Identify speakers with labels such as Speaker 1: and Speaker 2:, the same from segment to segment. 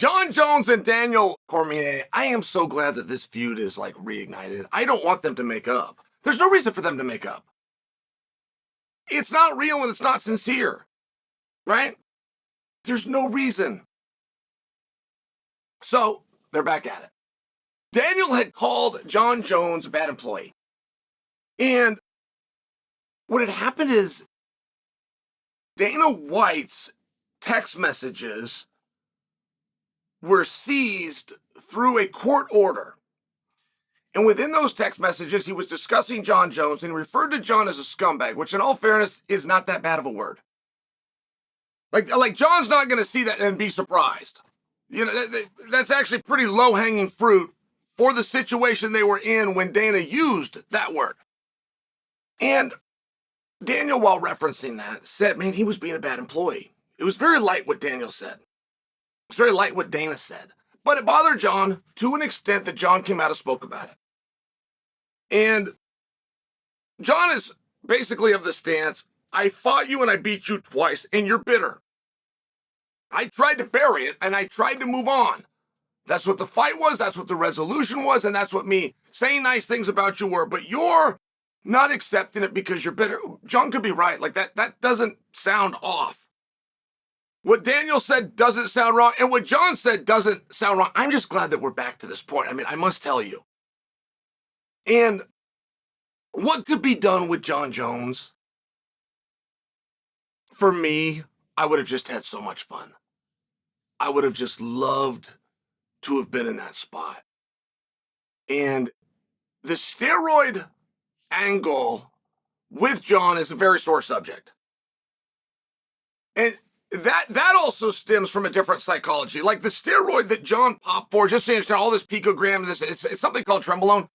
Speaker 1: Jon Jones and Daniel Cormier, I am so glad that this feud is like reignited. I don't want them to make up. There's no reason for them to make up. It's not real and it's not sincere, right? There's no reason. So they're back at it. Daniel had called Jon Jones a bad employee. And what had happened is Dana White's text messages were seized through a court order. And within those text messages, he was discussing Jon Jones and referred to Jon as a scumbag, which in all fairness is not that bad of a word. Like Jon's not going to see that and be surprised. You know, that's actually pretty low-hanging fruit for the situation they were in when Dana used that word. And Daniel, while referencing that, said, man, he was being a bad employee. It was very light what Daniel said. It's very light what Dana said. But it bothered Jon to an extent that Jon came out and spoke about it. And Jon is basically of the stance, I fought you and I beat you twice, and you're bitter. I tried to bury it, and I tried to move on. That's what the fight was, that's what the resolution was, and that's what me saying nice things about you were. But you're not accepting it because you're bitter. Jon could be right. Like, that doesn't sound off. What Daniel said doesn't sound wrong, and what Jon said doesn't sound wrong. I'm just glad that we're back to this point. I mean, I must tell you. And what could be done with Jon Jones? For me, I would have just had so much fun. I would have just loved to have been in that spot. And the steroid angle with Jon is a very sore subject. And that also stems from a different psychology. Like the steroid that Jon popped for, just so you understand, all this picogram, it's something called Trenbolone.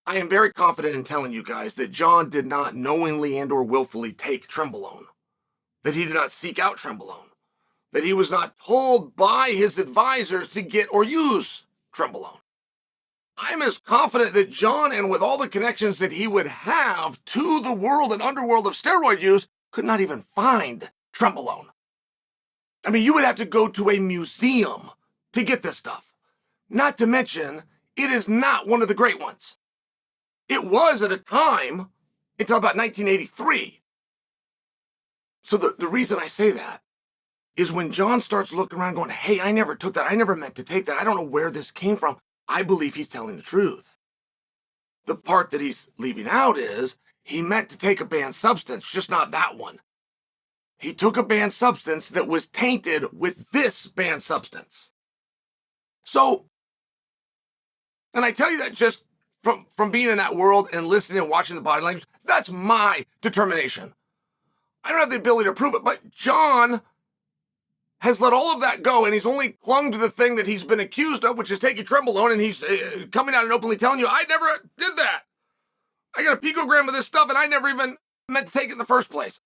Speaker 1: I am very confident in telling you guys that Jon did not knowingly and or willfully take Trenbolone. That he did not seek out Trenbolone. That he was not told by his advisors to get or use Trenbolone. I'm as confident that Jon, and with all the connections that he would have to the world and underworld of steroid use, could not even find Trenbolone. I mean, you would have to go to a museum to get this stuff. Not to mention, it is not one of the great ones. It was at a time until about 1983. So the reason I say that is when Jon starts looking around going, hey, I never took that. I never meant to take that. I don't know where this came from. I believe he's telling the truth. The part that he's leaving out is he meant to take a banned substance, just not that one. He took a banned substance that was tainted with this banned substance. So, and I tell you that just from being in that world and listening and watching the body language, that's my determination. I don't have the ability to prove it, but Jon has let all of that go, and he's only clung to the thing that he's been accused of, which is taking Trenbolone, and he's coming out and openly telling you, I never did that. I got a picogram of this stuff, and I never even meant to take it in the first place.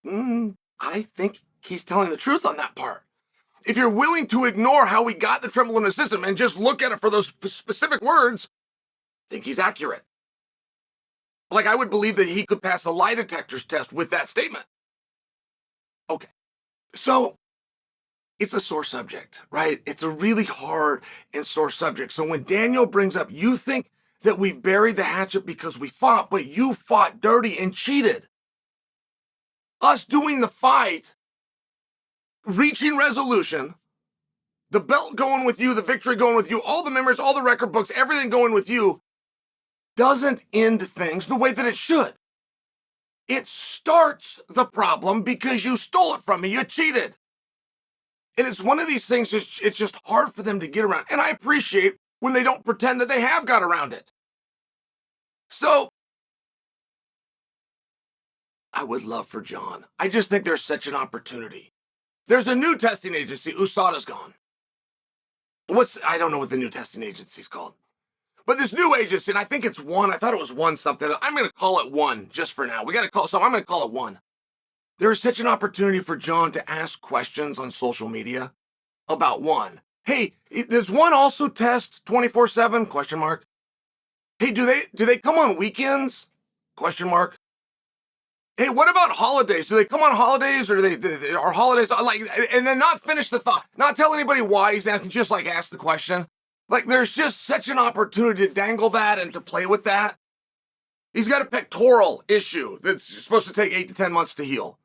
Speaker 1: I think he's telling the truth on that part. If you're willing to ignore how we got the Trenbolone in the system and just look at it for those specific words, I think he's accurate. Like, I would believe that he could pass a lie detector's test with that statement. Okay. So, it's a sore subject, right? It's a really hard and sore subject. So when Daniel brings up, you think that we've buried the hatchet because we fought, but you fought dirty and cheated. Us doing the fight, reaching resolution, the belt going with you, the victory going with you, all the memories, all the record books, everything going with you, doesn't end things the way that it should. It starts the problem because you stole it from me, you cheated. And it's one of these things, it's just hard for them to get around. And I appreciate when they don't pretend that they have got around it. So, I would love for Jon. I just think there's such an opportunity. There's a new testing agency. USADA's gone. I don't know what the new testing agency's called. But this new agency, and I think it's one. I thought it was one something. I'm going to call it one just for now. We got to call it something. I'm going to call it one. There is such an opportunity for Jon to ask questions on social media about one. Hey, does one also test 24/7? Question mark. Hey, do they come on weekends? Question mark. Hey, what about holidays? Do they come on holidays, or are holidays like? And then not finish the thought, not tell anybody why he's asking, just like ask the question. Like, there's just such an opportunity to dangle that and to play with that. He's got a pectoral issue that's supposed to take 8 to 10 months to heal,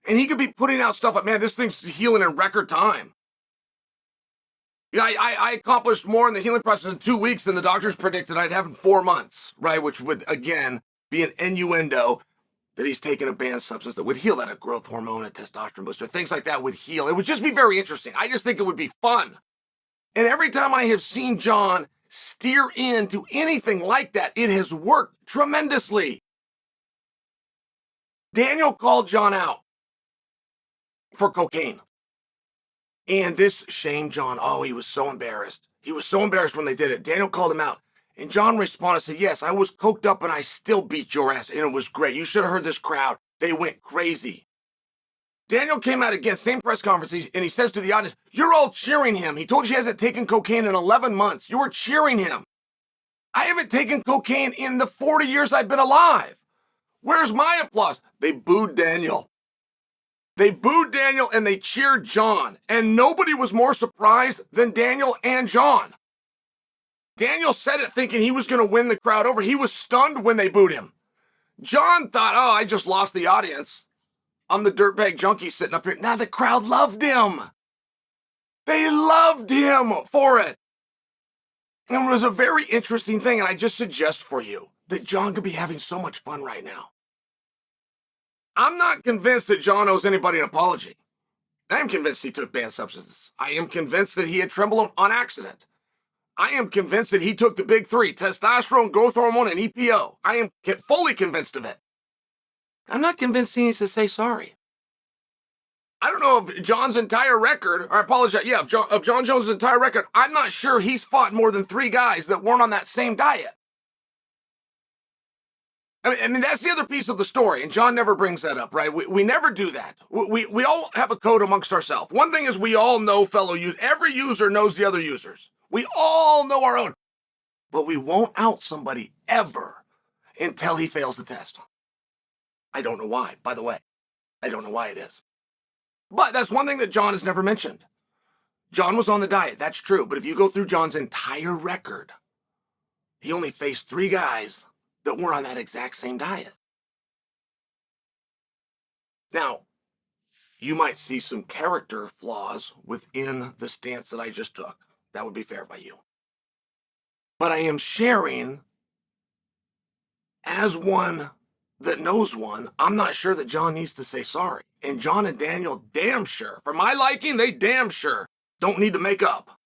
Speaker 1: and he could be putting out stuff like, man, this thing's healing in record time. Yeah, I accomplished more in the healing process in 2 weeks than the doctors predicted I'd have in 4 months, right? Which would, again, be an innuendo that he's taken a banned substance that would heal, that a growth hormone, a testosterone booster, things like that would heal. It would just be very interesting. I just think it would be fun. And every time I have seen Jon steer into anything like that, it has worked tremendously. Daniel called Jon out for cocaine. And this shamed Jon. Oh, he was so embarrassed. He was so embarrassed when they did it. Daniel called him out. And Jon responded, said, yes, I was coked up and I still beat your ass. And it was great. You should have heard this crowd. They went crazy. Daniel came out again, same press conference, and he says to the audience, you're all cheering him. He told you he hasn't taken cocaine in 11 months. You were cheering him. I haven't taken cocaine in the 40 years I've been alive. Where's my applause? They booed Daniel. They booed Daniel and they cheered Jon. And nobody was more surprised than Daniel and Jon. Daniel said it thinking he was going to win the crowd over. He was stunned when they booed him. Jon thought, oh, I just lost the audience. I'm the dirtbag junkie sitting up here. Now the crowd loved him. They loved him for it. And it was a very interesting thing. And I just suggest for you that Jon could be having so much fun right now. I'm not convinced that Jon owes anybody an apology. I am convinced he took banned substances. I am convinced that he had Trenbolone on accident. I am convinced that he took the big three: testosterone, growth hormone, and EPO. I am fully convinced of it. I'm not convinced he needs to say sorry. I don't know if Jon's entire record, or I apologize, yeah, of Jon Jones' entire record, I'm not sure he's fought more than 3 guys that weren't on that same diet. I mean, that's the other piece of the story, and Jon never brings that up, right? We never do that. We all have a code amongst ourselves. One thing is we all know fellow users. Every user knows the other users. We all know our own. But we won't out somebody ever until he fails the test. I don't know why, by the way. I don't know why it is. But that's one thing that Jon has never mentioned. Jon was on the diet, that's true. But if you go through Jon's entire record, he only faced 3 guys that weren't on that exact same diet. Now, you might see some character flaws within the stance that I just took. That would be fair by you. But I am sharing, as one that knows one, I'm not sure that Jon needs to say sorry. And Jon and Daniel damn sure, for my liking, they damn sure don't need to make up.